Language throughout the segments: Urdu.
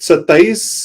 27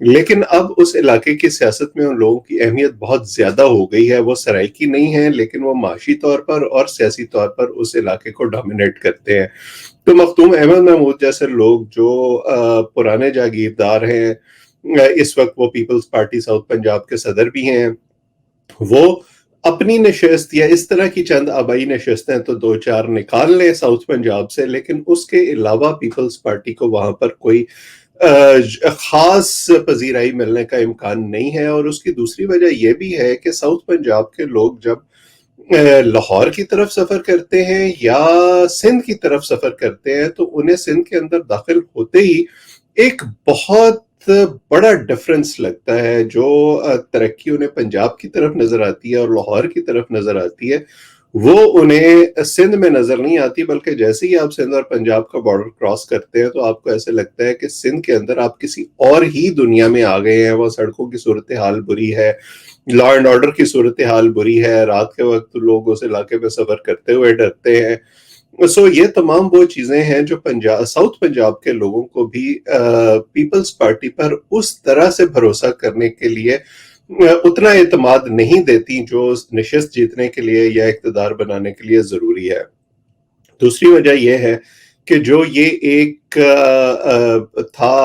لیکن اب اس علاقے کی سیاست میں ان لوگوں کی اہمیت بہت زیادہ ہو گئی ہے. وہ سرائکی نہیں ہیں لیکن وہ معاشی طور پر اور سیاسی طور پر اس علاقے کو ڈومینیٹ کرتے ہیں. تو مختوم احمد محمود جیسے لوگ جو پرانے جاگیردار ہیں، اس وقت وہ پیپلز پارٹی ساؤتھ پنجاب کے صدر بھی ہیں، وہ اپنی نشست یا اس طرح کی چند آبائی نشستیں تو 2-4 نکال لیں ساؤتھ پنجاب سے، لیکن اس کے علاوہ پیپلز پارٹی کو وہاں پر کوئی خاص پذیرائی ملنے کا امکان نہیں ہے. اور اس کی دوسری وجہ یہ بھی ہے کہ ساؤتھ پنجاب کے لوگ جب لاہور کی طرف سفر کرتے ہیں یا سندھ کی طرف سفر کرتے ہیں تو انہیں سندھ کے اندر داخل ہوتے ہی ایک بہت بڑا ڈفرنس لگتا ہے. جو ترقی انہیں پنجاب کی طرف نظر آتی ہے اور لاہور کی طرف نظر آتی ہے وہ انہیں سندھ میں نظر نہیں آتی، بلکہ جیسے ہی آپ سندھ اور پنجاب کا بارڈر کراس کرتے ہیں تو آپ کو ایسے لگتا ہے کہ سندھ کے اندر آپ کسی اور ہی دنیا میں آ گئے ہیں. وہ سڑکوں کی صورتحال بری ہے، لا اینڈ آرڈر کی صورتحال بری ہے، رات کے وقت لوگ اس علاقے میں سفر کرتے ہوئے ڈرتے ہیں. یہ تمام وہ چیزیں ہیں جو ساؤتھ پنجاب کے لوگوں کو بھی پیپلز پارٹی پر اس طرح سے بھروسہ کرنے کے لیے اتنا اعتماد نہیں دیتی جو نشست جیتنے کے لیے یا اقتدار بنانے کے لیے ضروری ہے. دوسری وجہ یہ ہے کہ جو یہ ایک تھا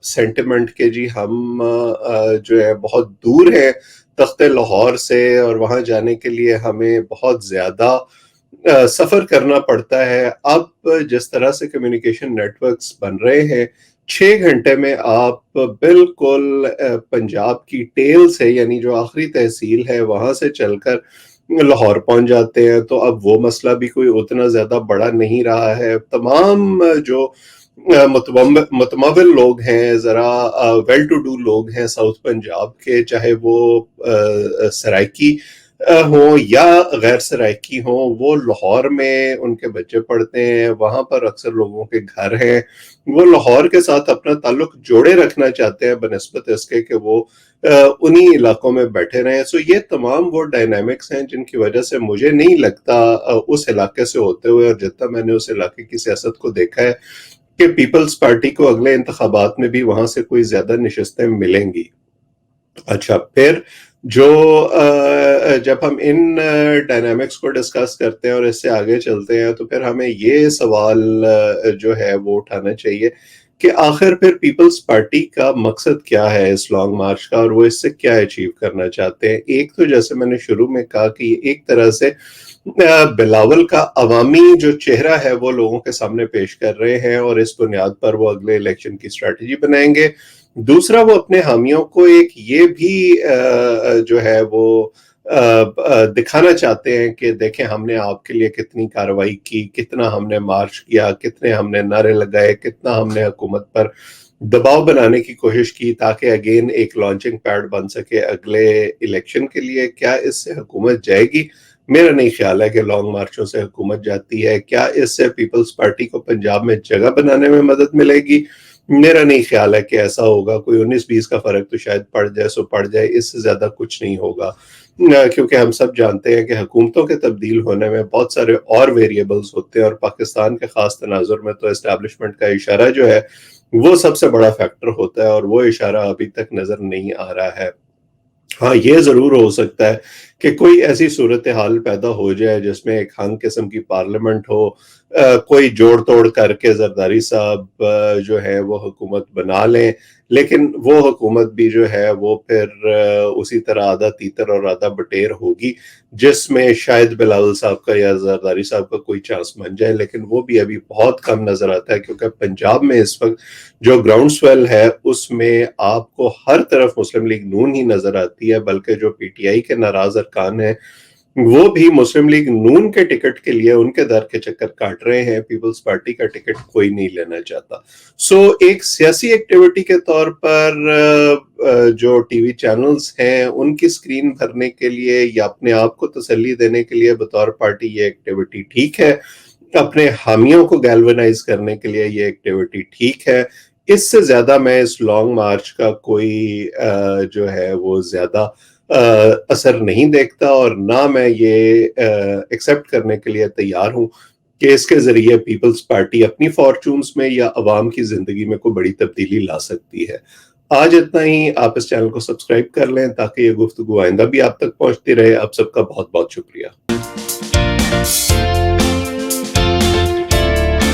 سینٹیمنٹ کہ جی ہم جو ہے بہت دور ہیں تخت لاہور سے اور وہاں جانے کے لیے ہمیں بہت زیادہ سفر کرنا پڑتا ہے. اب جس طرح سے کمیونیکیشن نیٹ ورکس بن رہے ہیں 6 گھنٹے میں آپ بالکل پنجاب کی ٹیل سے، یعنی جو آخری تحصیل ہے وہاں سے چل کر لاہور پہنچ جاتے ہیں. تو اب وہ مسئلہ بھی کوئی اتنا زیادہ بڑا نہیں رہا ہے. تمام جو متمول لوگ ہیں، ذرا ویل ٹو ڈو لوگ ہیں ساؤتھ پنجاب کے، چاہے وہ سرائکی ہوں یا غیر سرائکی ہوں، وہ لاہور میں ان کے بچے پڑھتے ہیں، وہاں پر اکثر لوگوں کے گھر ہیں. وہ لاہور کے ساتھ اپنا تعلق جوڑے رکھنا چاہتے ہیں بنسبت اس کے کہ وہ انہی علاقوں میں بیٹھے رہیں. یہ تمام وہ ڈائنامکس ہیں جن کی وجہ سے مجھے نہیں لگتا اس علاقے سے ہوتے ہوئے، اور جتنا میں نے اس علاقے کی سیاست کو دیکھا ہے، کہ پیپلز پارٹی کو اگلے انتخابات میں بھی وہاں سے کوئی زیادہ نشستیں ملیں گی. اچھا، پھر جو جب ہم ان ڈائنامکس کو ڈسکس کرتے ہیں اور اس سے آگے چلتے ہیں تو پھر ہمیں یہ سوال جو ہے وہ اٹھانا چاہیے کہ آخر پھر پیپلز پارٹی کا مقصد کیا ہے اس لانگ مارچ کا، اور وہ اس سے کیا اچیو کرنا چاہتے ہیں. ایک تو جیسے میں نے شروع میں کہا کہ یہ ایک طرح سے بلاول کا عوامی جو چہرہ ہے وہ لوگوں کے سامنے پیش کر رہے ہیں، اور اس بنیاد پر وہ اگلے الیکشن کی اسٹریٹجی بنائیں گے. دوسرا، وہ اپنے حامیوں کو ایک یہ بھی جو ہے وہ دکھانا چاہتے ہیں کہ دیکھیں ہم نے آپ کے لیے کتنی کارروائی کی، کتنا ہم نے مارچ کیا، کتنے ہم نے نعرے لگائے، کتنا ہم نے حکومت پر دباؤ بنانے کی کوشش کی تاکہ اگین ایک لانچنگ پیڈ بن سکے اگلے الیکشن کے لیے. کیا اس سے حکومت جائے گی؟ میرا نہیں خیال ہے کہ لانگ مارچوں سے حکومت جاتی ہے. کیا اس سے پیپلز پارٹی کو پنجاب میں جگہ بنانے میں مدد ملے گی؟ میرا نہیں خیال ہے کہ ایسا ہوگا. کوئی 19-20 کا فرق تو شاید پڑ جائے سو پڑ جائے، اس سے زیادہ کچھ نہیں ہوگا، کیونکہ ہم سب جانتے ہیں کہ حکومتوں کے تبدیل ہونے میں بہت سارے اور ویریبلز ہوتے ہیں، اور پاکستان کے خاص تناظر میں تو اسٹیبلشمنٹ کا اشارہ جو ہے وہ سب سے بڑا فیکٹر ہوتا ہے، اور وہ اشارہ ابھی تک نظر نہیں آ رہا ہے. ہاں، یہ ضرور ہو سکتا ہے کہ کوئی ایسی صورتحال پیدا ہو جائے جس میں ایک ہنگ قسم کی پارلیمنٹ ہو، کوئی جوڑ توڑ کر کے زرداری صاحب جو ہے وہ حکومت بنا لیں، لیکن وہ حکومت بھی جو ہے وہ پھر اسی طرح آدھا تیتر اور آدھا بٹیر ہوگی، جس میں شاید بلاول صاحب کا یا زرداری صاحب کا کوئی چانس بن جائے، لیکن وہ بھی ابھی بہت کم نظر آتا ہے، کیونکہ پنجاب میں اس وقت جو گراؤنڈ سویل ہے اس میں آپ کو ہر طرف مسلم لیگ نون ہی نظر آتی ہے، بلکہ جو پی ٹی آئی کے ناراض ارکان ہیں وہ بھی مسلم لیگ نون کے ٹکٹ کے لیے ان کے در کے چکر کاٹ رہے ہیں. پیپلز پارٹی کا ٹکٹ کوئی نہیں لینا چاہتا. ایک سیاسی ایکٹیویٹی کے طور پر جو ٹی وی چینلز ہیں ان کی سکرین بھرنے کے لیے یا اپنے آپ کو تسلی دینے کے لیے بطور پارٹی یہ ایکٹیویٹی ٹھیک ہے، اپنے حامیوں کو گیلونائز کرنے کے لیے یہ ایکٹیویٹی ٹھیک ہے. اس سے زیادہ میں اس لانگ مارچ کا کوئی جو ہے وہ زیادہ اثر نہیں دیکھتا، اور نہ میں یہ ایکسیپٹ کرنے کے لیے تیار ہوں کہ اس کے ذریعے پیپلز پارٹی اپنی فارچونز میں یا عوام کی زندگی میں کوئی بڑی تبدیلی لا سکتی ہے. آج اتنا ہی. آپ اس چینل کو سبسکرائب کر لیں تاکہ یہ گفتگو آئندہ بھی آپ تک پہنچتی رہے. آپ سب کا بہت بہت شکریہ.